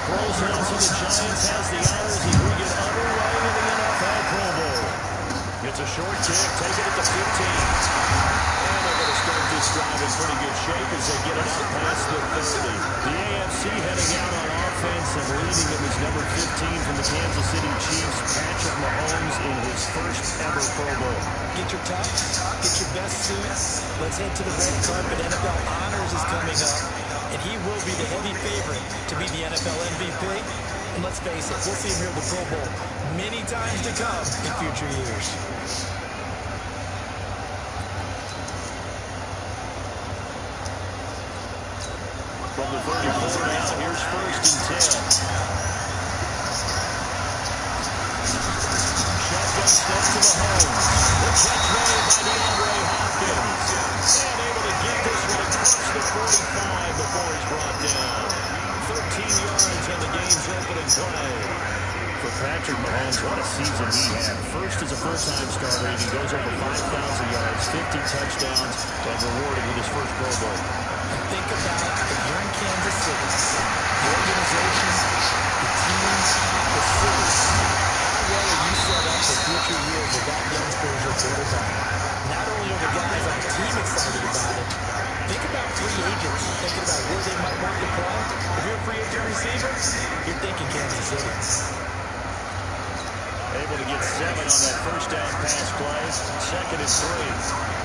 throws it out to the Giants, has the honors. He will get underway in the NFL Pro Bowl. It's a short kick, take it at the 15. And they're going to start this drive in pretty good shape as they get it out past the 30. The AFC heading out on offense, and leading him is number 15 from the Kansas City Chiefs, Patrick Mahomes, in his first ever Pro Bowl. Get your tux, get your best suits. Let's head to the red carpet. NFL Honors is coming up, and he will be the heavy favorite to be the NFL MVP. And let's face it, we'll see him here at the Pro Bowl many times to come in future years. From the 34 now, here's 1st and 10. Shotgun snap to Mahomes. The catch made by DeAndre Hopkins. And able to get this one across the 45 before he's brought down. 13 yards on the game's opening play. For Patrick Mahomes, what a season he had. First as a full-time starter, he goes over 5,000 yards, 50 touchdowns, and rewarded with his first Pro Bowl. Think about if you're in Kansas City, the organization, the team, the city. How well are you set up for future years with that youngster as your quarterback? Not only are the guys on the team excited about it, think about free agents thinking about where they might want to play. If you're a free agent receiver, you're thinking Kansas City. Able to get 7 on that first down pass play. 2nd and 3.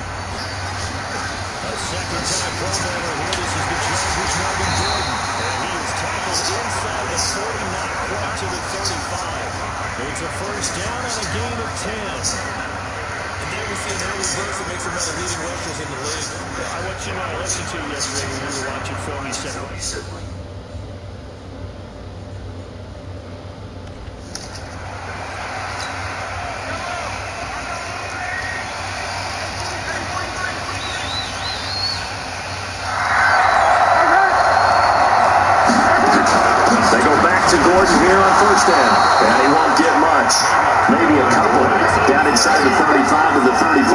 A second-time Pro Bowler here. This is the Chargers' Melvin Gordon. And he is tackled inside the 40, not quite to the 35. It's a first down on a gain of 10. And there we see an early burst that makes him one of the leading rushers in the league. I want you to know, I listened to you yesterday when we were watching film. He said, here on first down, and he won't get much. Maybe a couple. Down inside the 35 to the 34.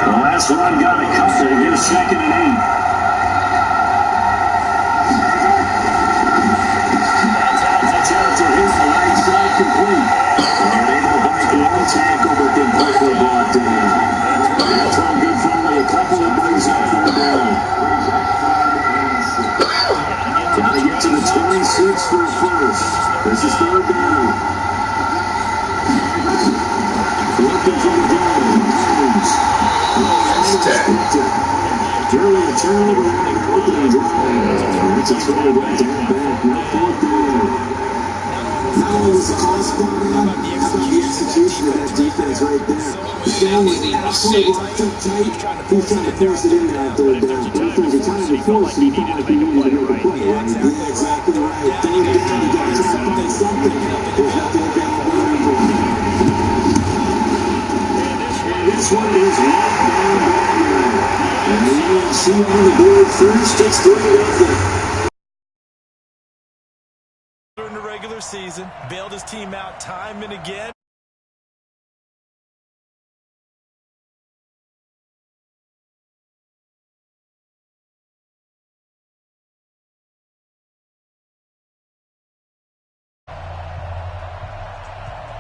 The last one got a couple. Here's 2nd and 8. That's out to hit the right side complete. And able to break one tackle, but then quickly brought down. That's all good for me. A couple of brings up for down. Got to get to the 26 for first. This is 3rd down. Looking for the game. Early a turnover on the opening drive. It's a throw right to the back. No 4th down. Not only was the call spotted, how about the execution of that defense right there? The game was absolutely locked up tight. He's trying to force it in there on 3rd down. But if there's a time to force, you felt like you needed to make a play, right? Yeah, exactly right. 3rd down, you got to try to find something. There's nothing available for him. And this one is locked down by you. And the AFC on the board first. It's 3-0. In the regular season, bailed his team out time and again.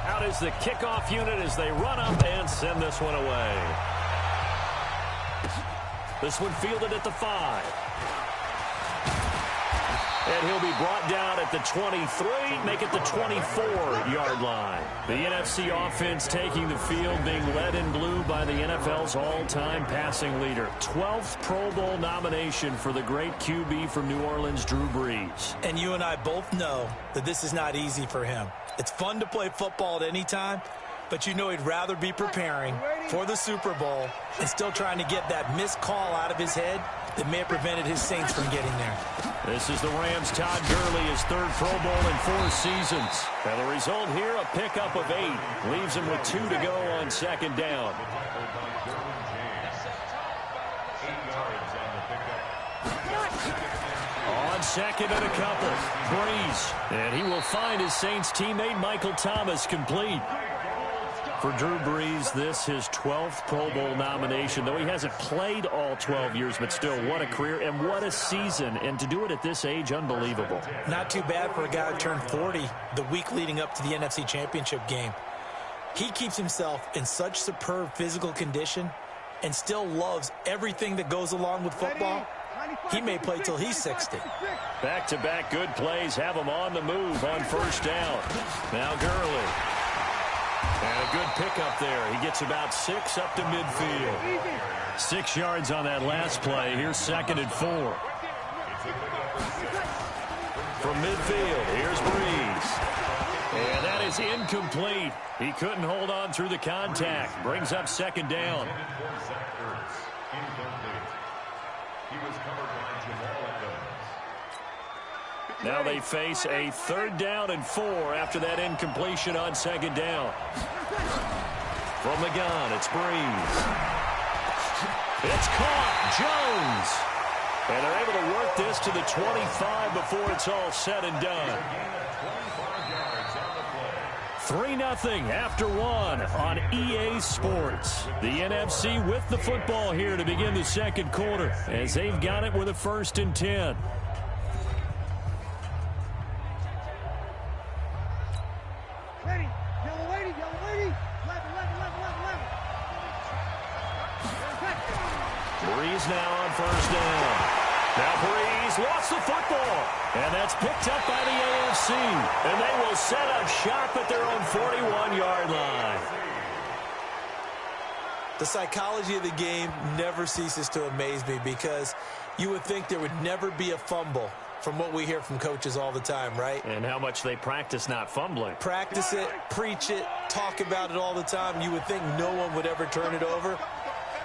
Out is the kickoff unit as they run up and send this one away. This one fielded at the 5. And he'll be brought down at the 23, make it the 24-yard line. The NFC offense taking the field, being led in blue by the NFL's all-time passing leader. 12th Pro Bowl nomination for the great QB from New Orleans, Drew Brees. And you and I both know that this is not easy for him. It's fun to play football at any time, but you know he'd rather be preparing for the Super Bowl and still trying to get that missed call out of his head that may have prevented his Saints from getting there. This is the Rams' Todd Gurley, his 3rd Pro Bowl in 4 seasons. And the result here, a pickup of 8. Leaves him with 2 to go on 2nd down. On 2nd and a couple, Brees. And he will find his Saints teammate Michael Thomas complete. For Drew Brees, this his 12th Pro Bowl nomination, though he hasn't played all 12 years, but still, what a career and what a season. And to do it at this age, unbelievable. Not too bad for a guy who turned 40 the week leading up to the NFC Championship game. He keeps himself in such superb physical condition and still loves everything that goes along with football. He may play till he's 60. Back-to-back good plays have him on the move on first down. Now Gurley. And a good pickup there. He gets about 6 up to midfield. 6 yards on that last play. Here's 2nd and 4. From midfield, here's Brees. And that is incomplete. He couldn't hold on through the contact. Brings up 2nd down. Now they face a 3rd down and 4 after that incompletion on 2nd down. From the gun, it's Brees. It's caught. Jones. And they're able to work this to the 25 before it's all said and done. 3-0 after 1 on EA Sports. The NFC with the football here to begin the 2nd quarter as they've got it with a 1st and 10. Brees now on 1st down. Now Brees lost the football. And that's picked up by the AFC. And they will set up shop at their own 41-yard line. The psychology of the game never ceases to amaze me because you would think there would never be a fumble from what we hear from coaches all the time, right? And how much they practice not fumbling. Practice it, preach it, talk about it all the time. You would think no one would ever turn it over.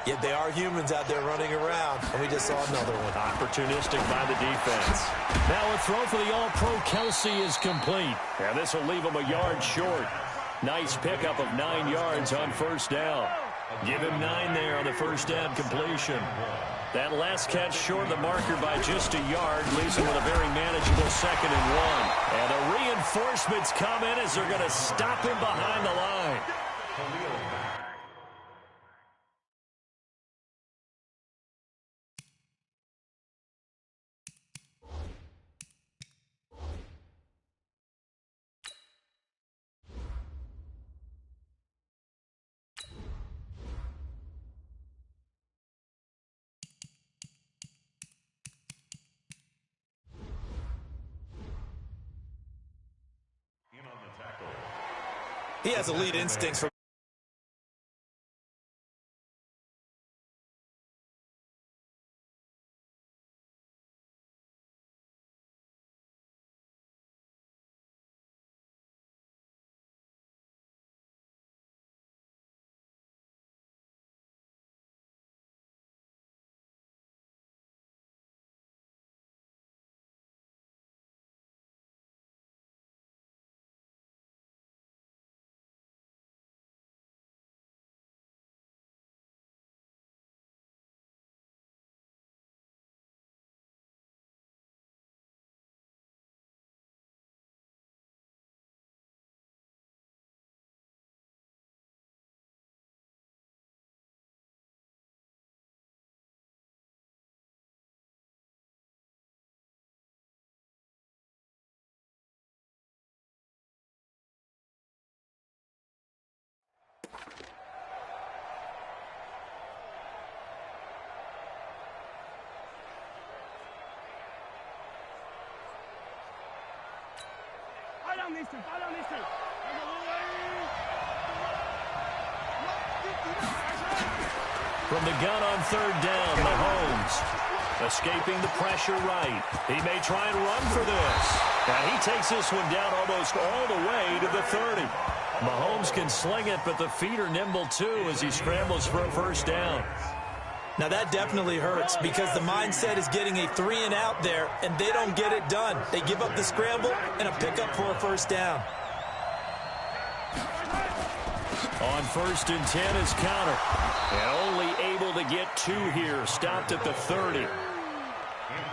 Yet they are humans out there running around, and we just saw another one. Opportunistic by the defense. Now a throw for the All-Pro Kelsey is complete. And this will leave him a yard short. Nice pickup of 9 yards on 1st down. Give him 9 there on the 1st down completion. That last catch short of the marker by just a yard leaves him with a very manageable 2nd and 1. And the reinforcements come in as they're going to stop him behind the line. He has elite instincts for From the gun on 3rd down, Mahomes escaping the pressure right. He may try and run for this. And he takes this one down almost all the way to the 30. Mahomes can sling it, but the feet are nimble too as he scrambles for a 1st down. Now that definitely hurts because the mindset is getting a 3-and-out there, and they don't get it done. They give up the scramble and a pickup for a 1st down. On 1st and 10 is counter. And only able to get 2 here. Stopped at the 30.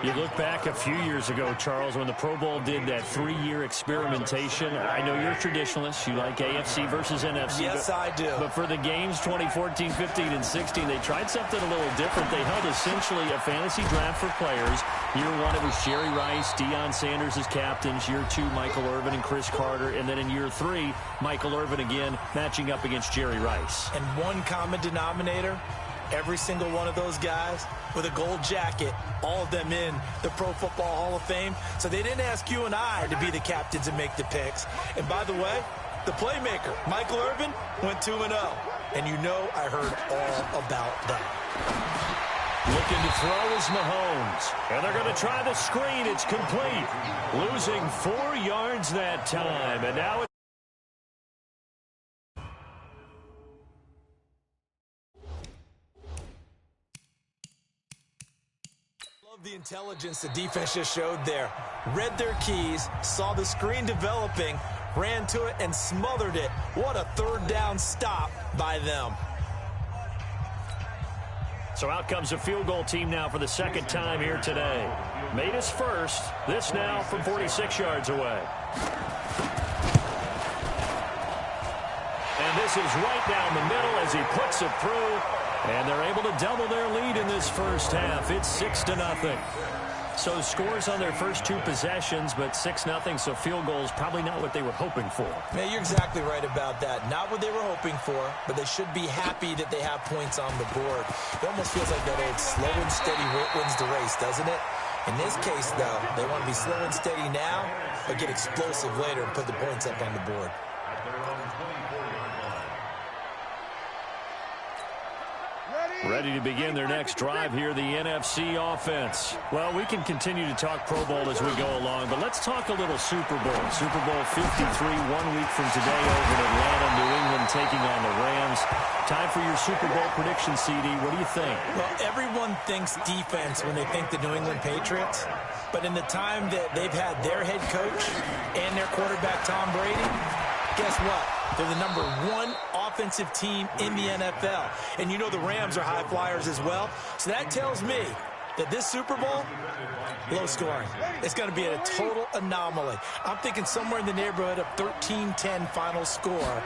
You look back a few years ago, Charles, when the Pro Bowl did that 3-year experimentation. I know you're a traditionalist. You like AFC versus NFC. Yes, I do. But for the games 2014, 15, and 16, they tried something a little different. They held essentially a fantasy draft for players. Year 1, it was Jerry Rice, Deion Sanders as captains. Year 2, Michael Irvin and Chris Carter. And then in year 3, Michael Irvin again matching up against Jerry Rice. And one common denominator, every single one of those guys with a gold jacket, all of them in the Pro Football Hall of Fame. So they didn't ask you and I to be the captains and make the picks. And by the way, the playmaker, Michael Irvin, went 2-0. And you know I heard all about that. Looking to throw is Mahomes. And they're going to try the screen. It's complete. Losing 4 yards that time. And now it's the intelligence the defense just showed there. Read their keys, saw the screen developing, ran to it, and smothered it. What a third down stop by them. So out comes a field goal team now for the second time here today. Made his first. This now from 46 yards away. And this is right down the middle as he puts it through. And they're able to double their lead in this first half. It's 6-0. So scores on their first 2 possessions, but 6-0, so field goals probably not what they were hoping for. Yeah, you're exactly right about that. Not what they were hoping for, but they should be happy that they have points on the board. It almost feels like that old slow and steady wins the race, doesn't it? In this case, though, they want to be slow and steady now, but get explosive later and put the points up on the board. Ready to begin their next drive here, the NFC offense. Well, we can continue to talk Pro Bowl as we go along, but let's talk a little Super Bowl. Super Bowl 53, 1 week from today over in Atlanta, New England taking on the Rams. Time for your Super Bowl prediction, CD. What do you think? Well, everyone thinks defense when they think the New England Patriots, but in the time that they've had their head coach and their quarterback, Tom Brady, guess what? They're the #1 offensive team in the NFL. And you know the Rams are high flyers as well. So that tells me that this Super Bowl, low scoring. It's going to be a total anomaly. I'm thinking somewhere in the neighborhood of 13-10 final score,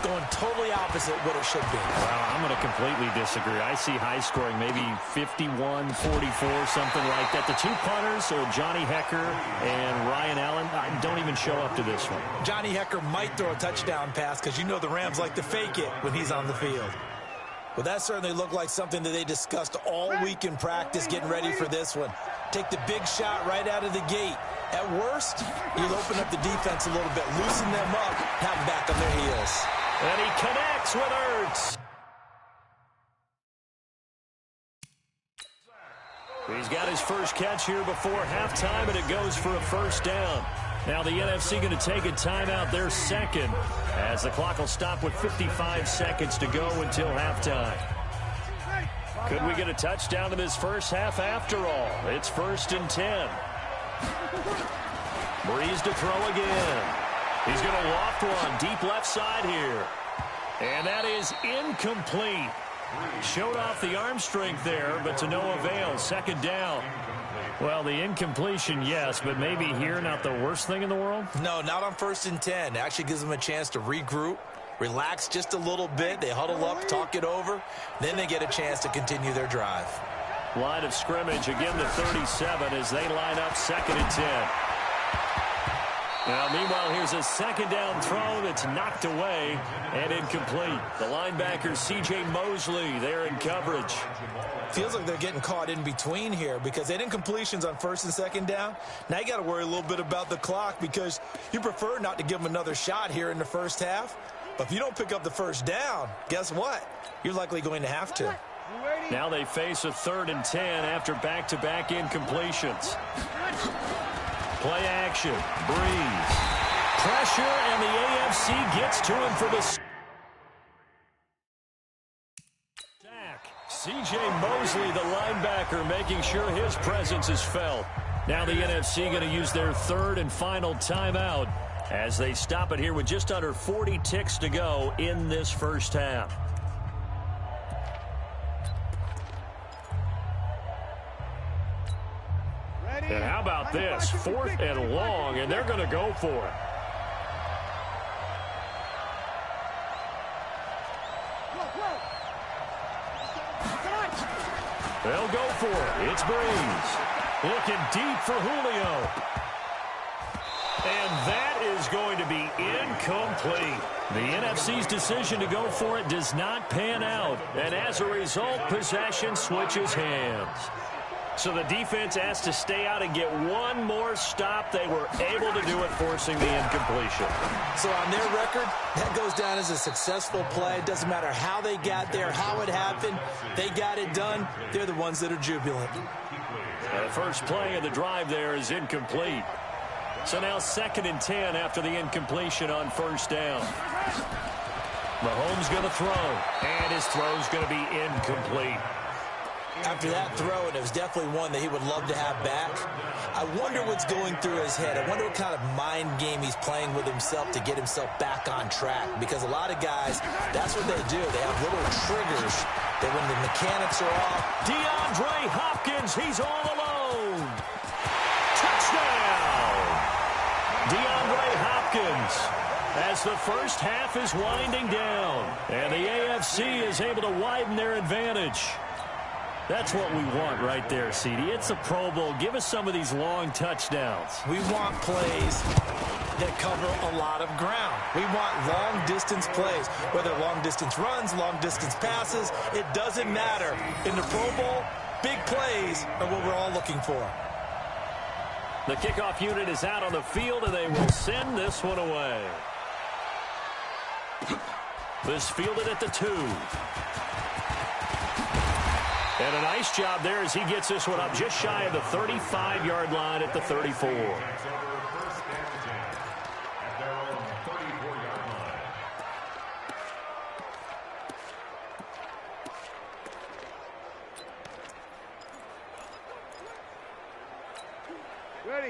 going totally opposite what it should be. Well, I'm going to completely disagree. I see high scoring, maybe 51-44, something like that. The 2 punters, Johnny Hecker and Ryan Allen, don't even show up to this one. Johnny Hecker might throw a touchdown pass because you know the Rams like to fake it when he's on the field. Well, that certainly looked like something that they discussed all week in practice getting ready for this one. Take the big shot right out of the gate. At worst, you'll open up the defense a little bit, loosen them up, have them back on their heels. And he connects with Ertz. He's got his first catch here before halftime, and it goes for a first down. Now the NFC going to take a timeout, their second, as the clock will stop with 55 seconds to go until halftime. Could we get a touchdown in this first half after all? It's 1st and 10. Breeze to throw again. He's going to loft one deep left side here. And that is incomplete. Showed off the arm strength there, but to no avail. Second down. Well, the incompletion, yes, but maybe here not the worst thing in the world? No, not on 1st and 10. It actually gives them a chance to regroup, relax just a little bit. They huddle up, talk it over. Then they get a chance to continue their drive. Line of scrimmage, again the 37 as they line up 2nd and 10. Now, meanwhile, here's a second down throw that's knocked away and incomplete. The linebacker, C.J. Mosley, there in coverage. Feels like they're getting caught in between here because they did incompletions on 1st and 2nd down. Now you got to worry a little bit about the clock because you prefer not to give them another shot here in the first half. But if you don't pick up the first down, guess what? You're likely going to have to. Now they face a 3rd and 10 after back-to-back incompletions. Play action. Breeze. Pressure, and the AFC gets to him for the sack. C.J. Mosley, the linebacker, making sure his presence is felt. Now the NFC going to use their 3rd and final timeout as they stop it here with just under 40 ticks to go in this first half. How about this? 4th and long, and they're going to go for it. They'll go for it. It's Breeze. Looking deep for Julio. And that is going to be incomplete. The NFC's decision to go for it does not pan out. And as a result, possession switches hands. So the defense has to stay out and get one more stop. They were able to do it, forcing the incompletion. So on their record, that goes down as a successful play. It doesn't matter how they got there, how it happened. They got it done. They're the ones that are jubilant. The first play of the drive there is incomplete. So now 2nd and 10 after the incompletion on 1st down. Mahomes going to throw, and his throw's going to be incomplete. After that throw, and it was definitely one that he would love to have back, I wonder what's going through his head. I wonder what kind of mind game he's playing with himself to get himself back on track. Because a lot of guys, that's what they do. They have little triggers that when the mechanics are off. DeAndre Hopkins, he's all alone. Touchdown! DeAndre Hopkins, as the first half is winding down. And the AFC is able to widen their advantage. That's what we want right there, CD. It's a Pro Bowl. Give us some of these long touchdowns. We want plays that cover a lot of ground. We want long-distance plays, whether long-distance runs, long-distance passes. It doesn't matter. In the Pro Bowl, big plays are what we're all looking for. The kickoff unit is out on the field, and they will send this one away. This fielded at the 2. And a nice job there as he gets this one up just shy of the 35-yard line at the 34.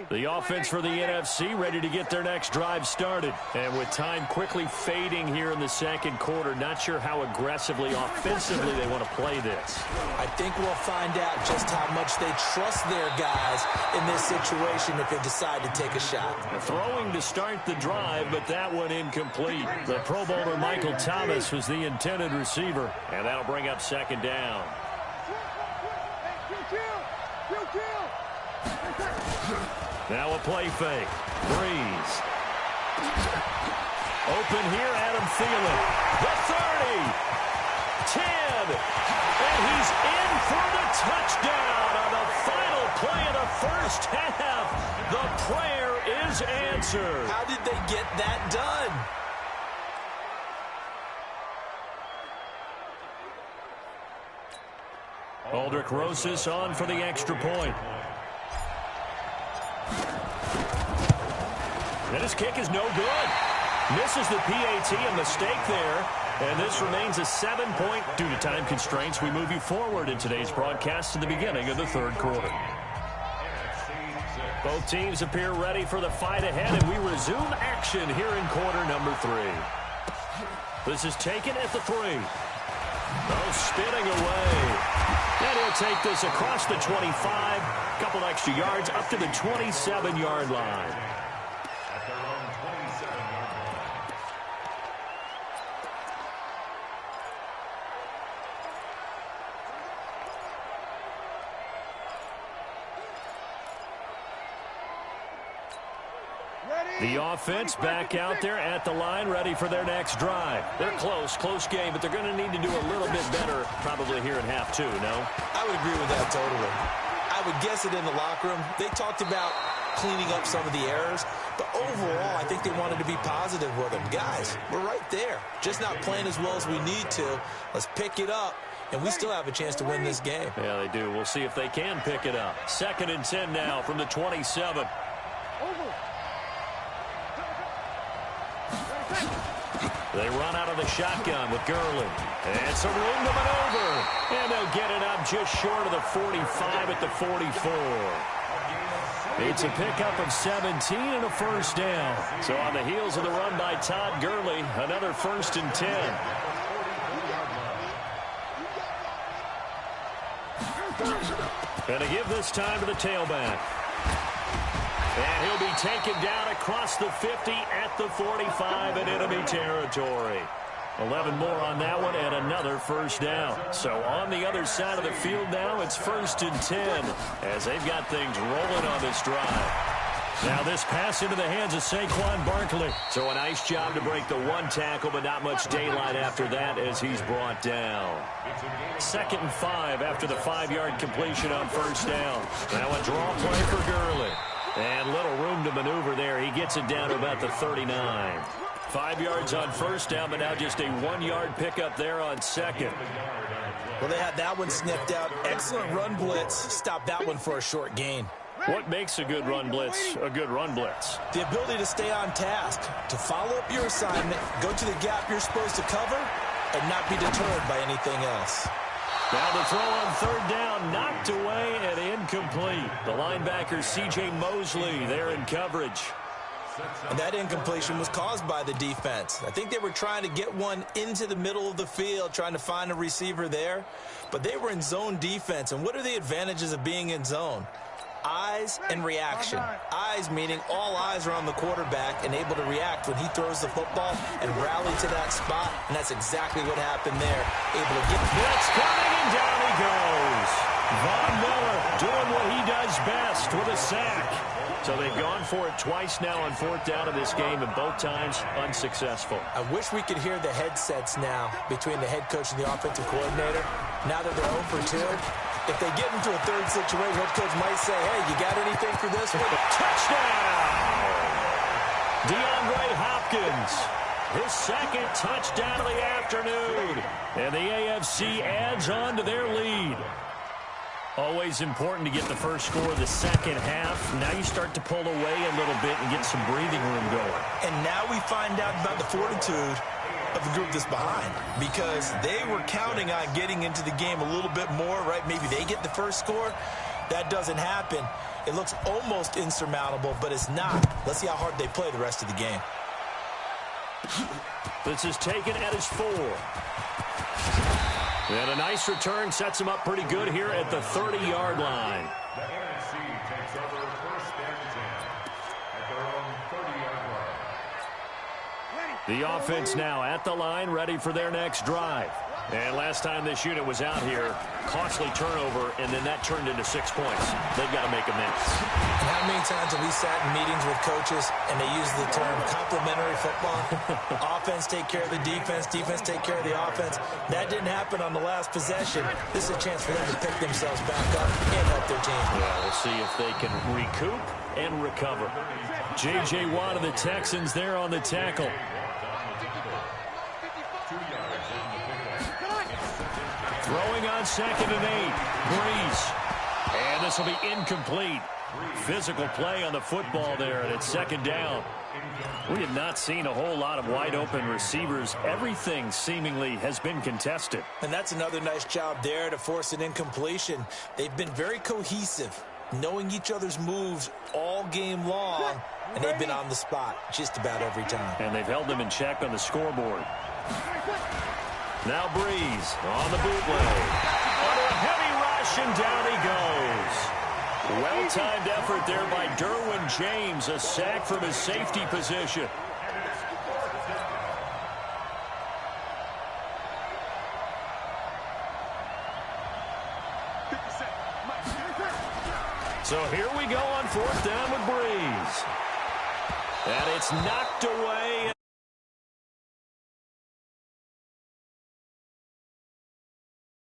The offense for the NFC ready to get their next drive started. And with time quickly fading here in the second quarter, not sure how aggressively, offensively they want to play this. I think we'll find out just how much they trust their guys in this situation if they decide to take a shot. Throwing to start the drive, but that one incomplete. The Pro Bowler Michael Thomas was the intended receiver, and that'll bring up 2nd down. Now a play fake. Breeze. Open here, Adam Thielen. The 30. 10. And he's in for the touchdown on the final play of the first half. The prayer is answered. How did they get that done? Aldrich Rosas on for the extra point. And his kick is no good. Misses the PAT, a mistake there. And this remains a 7-point. Due to time constraints, we move you forward in today's broadcast to the beginning of the 3rd quarter. Both teams appear ready for the fight ahead, and we resume action here in quarter number 3. This is taken at the 3. Oh, spinning away. And he'll take this across the 25. Couple extra yards up to the 27-yard line. The offense back out there at the line, ready for their next drive. They're close game, but they're going to need to do a little bit better probably here in half 2, no? I would agree with that totally. I would guess it in the locker room. They talked about cleaning up some of the errors, but overall, I think they wanted to be positive with them. Guys, we're right there. Just not playing as well as we need to. Let's pick it up, and we still have a chance to win this game. Yeah, they do. We'll see if they can pick it up. 2nd and 10 now from the 27. They run out of the shotgun with Gurley. And some room to maneuver. And they'll get it up just short of the 45 at the 44. It's a pickup of 17 and a 1st down. So on the heels of the run by Todd Gurley, another 1st and 10. And to give this time to the tailback. And he'll be taken down across the 50 at the 45 in enemy territory. 11 more on that one and another first down. So on the other side of the field now, it's 1st and 10 as they've got things rolling on this drive. Now this pass into the hands of Saquon Barkley. So a nice job to break the one tackle, but not much daylight after that as he's brought down. 2nd and 5 after the 5-yard completion on first down. Now a draw play for Gurley. And little room to maneuver there. He gets it down to about the 39. 5 yards on first down, but now just a 1-yard pickup there on second. Well, they had that one sniffed out. Excellent run blitz. Stop that one for a short gain. What makes a good run blitz a good run blitz? The ability to stay on task, to follow up your assignment, go to the gap you're supposed to cover, and not be deterred by anything else. Now the throw on third down, knocked away and incomplete. The linebacker C.J. Mosley there in coverage. And that incompletion was caused by the defense. I think they were trying to get one into the middle of the field, trying to find a receiver there. But they were in zone defense. And what are the advantages of being in zone? Eyes and reaction. Eyes meaning all eyes are on the quarterback and able to react when he throws the football and rally to that spot. And that's exactly what happened there. Able to get blitz coming and down he goes. Von Miller doing what he does best with a sack. So they've gone for it twice now on 4th down in this game, and both times unsuccessful. I wish we could hear the headsets now between the head coach and the offensive coordinator. Now that they're 0 for 2, if they get into a third situation, head coach might say, hey, you got anything for this one? Touchdown! DeAndre Hopkins, his 2nd touchdown of the afternoon. And the AFC adds on to their lead. Always important to get the first score of the second half. Now you start to pull away a little bit and get some breathing room going. And now we find out about the fortitude of the group that's behind, because they were counting on getting into the game a little bit more, right? Maybe they get the first score. That doesn't happen. It looks almost insurmountable, but it's not. Let's see how hard they play the rest of the game. This is taken at his 4. And a nice return sets him up pretty good here at the 30-yard line. The NFC takes over 1st and 10 at their own 30-yard line. The offense now at the line, ready for their next drive. And last time this unit was out here, costly turnover, and then that turned into 6 points. They've got to make amends. And how many times have we sat in meetings with coaches and they use the term complementary football? Offense take care of the defense, defense take care of the offense. That didn't happen on the last possession. This is a chance for them to pick themselves back up and help their team. Yeah, we'll see if they can recoup and recover. J.J. Watt of the Texans there on the tackle. Throwing on 2nd and 8. Breeze. And this will be incomplete. Physical play on the football there, and it's 2nd down. We have not seen a whole lot of wide-open receivers. Everything seemingly has been contested. And that's another nice job there to force an incompletion. They've been very cohesive, knowing each other's moves all game long, and they've been on the spot just about every time. And they've held them in check on the scoreboard. Now Breeze on the bootleg. Under a heavy rush, and down he goes. Well-timed effort there by Derwin James. A sack from his safety position. So here we go on 4th down with Breeze. And it's knocked away.